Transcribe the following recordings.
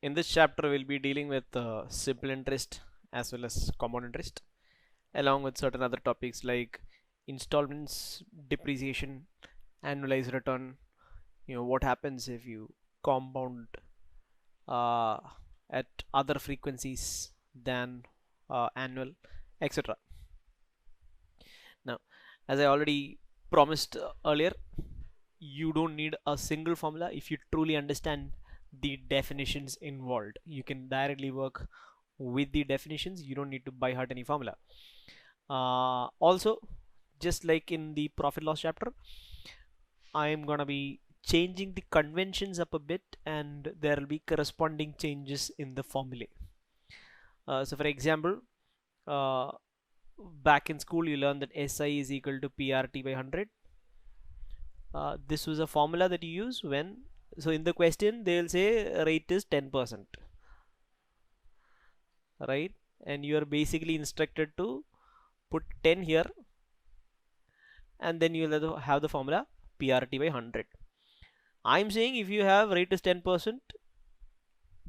In this chapter, we'll be dealing with simple interest as well as compound interest, along with certain other topics like installments, depreciation, annualized return. What happens if you compound uh, at other frequencies than annual, etc. Now, as I already promised earlier, you don't need a single formula. If you truly understand the definitions involved, you can directly work with the definitions. You don't need to by heart any formula. Also, just like in the profit loss chapter, I am gonna be changing the conventions up a bit, and there will be corresponding changes in the formulae. So for example, uh, back in school you learned that SI is equal to PRT by 100. This was a formula that you use when, so in the question they'll say rate is 10%, right? And you are basically instructed to put 10 here, and then you'll have the formula PRT by 100. I'm saying if you have rate is 10%,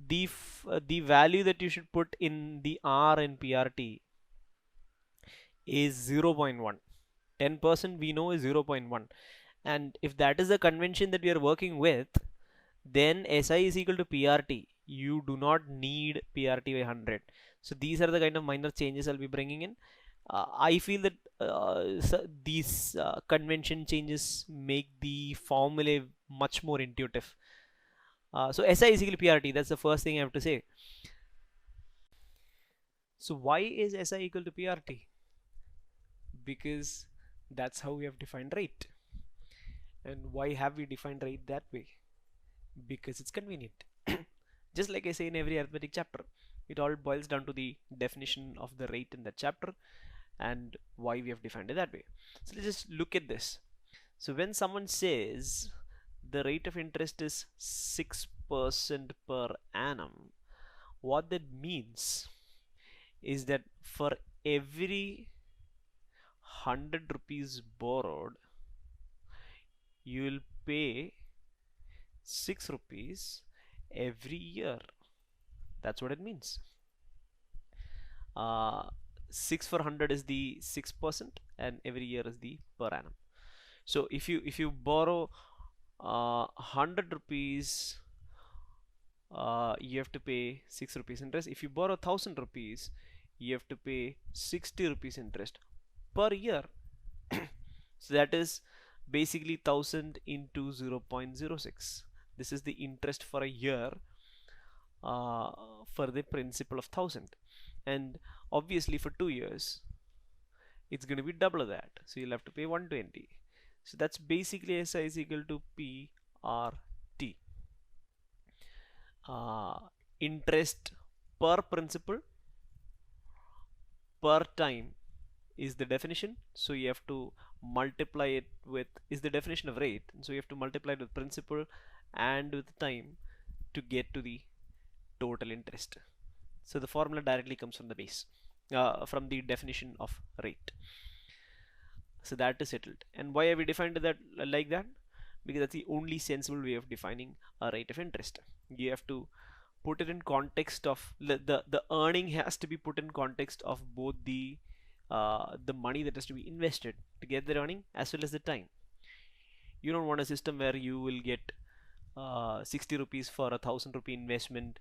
the value that you should put in the R in PRT is 0.1. 10% we know is 0.1, and if that is the convention that we are working with, then SI is equal to PRT. You do not need PRT by 100. So these are the kind of minor changes I'll be bringing in. I feel that these convention changes make the formula much more intuitive. So SI is equal to PRT. That's the first thing I have to say. So why is SI equal to PRT? Because that's how we have defined rate. And why have we defined rate that way? Because it's convenient. Just like I say in every arithmetic chapter, it all boils down to the definition of the rate in that chapter and why we have defined it that way. So let's just look at this. So when someone says the rate of interest is 6% per annum, what that means is that for every 100 rupees borrowed, you will pay 6 rupees every year. That's what it means. 6 for 100 is the 6%, and every year is the per annum. So if you borrow 100 rupees, you have to pay 6 rupees interest. If you borrow 1000 rupees, you have to pay 60 rupees interest per year. So that is basically 1000 into 0.06. This is the interest for a year uh, for the principal of 1000, and obviously for 2 years it's going to be double of that, so you'll have to pay 120. So that's basically SI is equal to PRT. Interest per principal per time is the definition, so you have to multiply it with, is the definition of rate, so you have to multiply it with principal and with time to get to the total interest. So the formula directly comes from the base, from the definition of rate. So that is settled. And why have we defined that like that? Because that's the only sensible way of defining a rate of interest. You have to put it in context of the earning has to be put in context of both the money that has to be invested to get the earning as well as the time. You don't want a system where you will get 60 rupees for 1,000 rupee investment.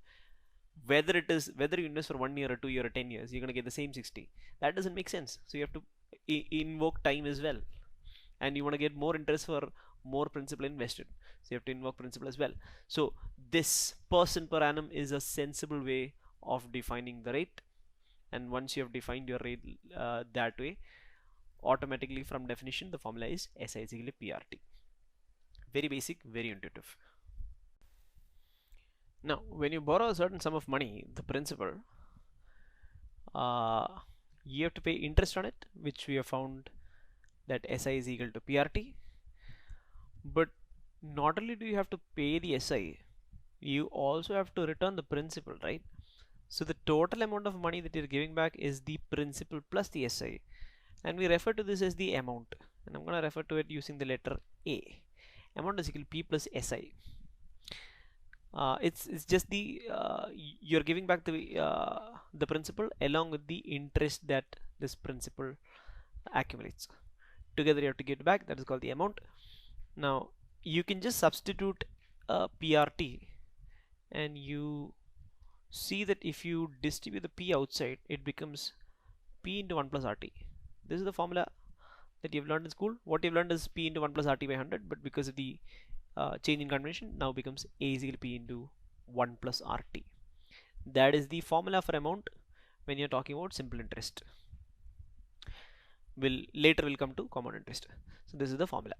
Whether you invest for 1 year or 2 year or 10 years, you're going to get the same 60. That doesn't make sense. So you have to invoke time as well, and you want to get more interest for more principal invested, so you have to invoke principal as well. So this % per annum is a sensible way of defining the rate, and once you have defined your rate that way, automatically from definition the formula is SI is equal to PRT. Very basic, very intuitive. Now when you borrow a certain sum of money, the principal, you have to pay interest on it, which we have found that SI is equal to PRT. But not only do you have to pay the SI, you also have to return the principal, right? So the total amount of money that you're giving back is the principal plus the SI, and we refer to this as the amount, and I'm going to refer to it using the letter A. Amount is equal to P plus SI. It's just you're giving back the principal along with the interest that this principal accumulates. Together you have to give it back. That is called the amount. Now you can just substitute PRT, and you see that if you distribute the P outside, it becomes P into 1 plus RT. This is the formula that you've learned in school. What you've learned is P into 1 plus RT by 100, but because of the change in convention, now becomes A is equal to P into 1 plus RT. That is the formula for amount when you're talking about simple interest. Later we'll come to compound interest. So this is the formula.